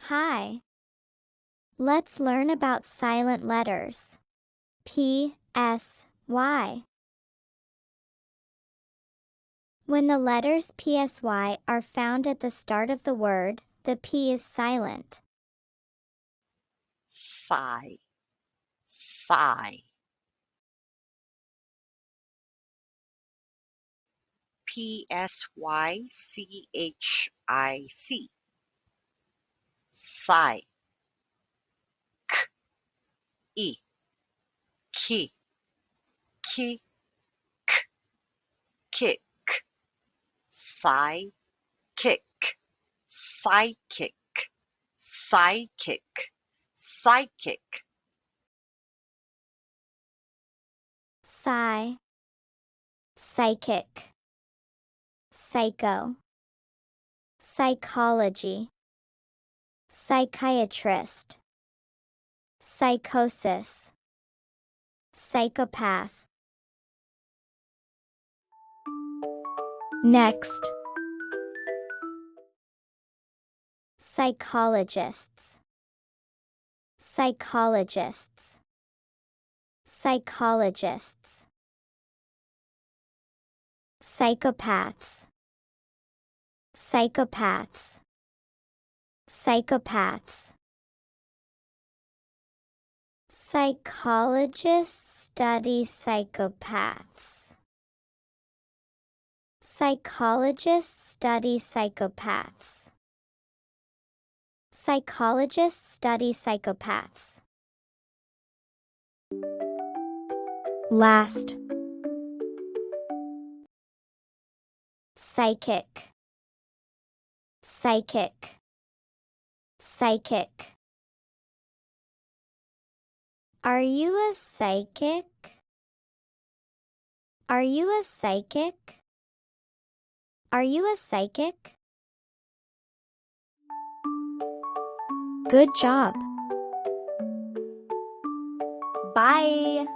Hi. Let's learn about silent letters. PSY. When the letters PSY are found at the start of the word, the P is silent. Sigh, sigh. PSYCHIC. Sigh. E. Ki. Ki. K. Kick. Psychic. Psychic. Psychic. Psychic. Psy. Psychic. Psycho. Psychology. Psychiatrist. Psychosis. Psychopath. Next. Psychologists. Psychologists. Psychologists. Psychopaths. Psychopaths. Psychopaths. Psychologists study psychopaths. Psychologists study psychopaths. Psychologists study psychopaths. Last. Psychic. Psychic. Psychic. Are you a psychic? Are you a psychic? Are you a psychic? Good job. Bye.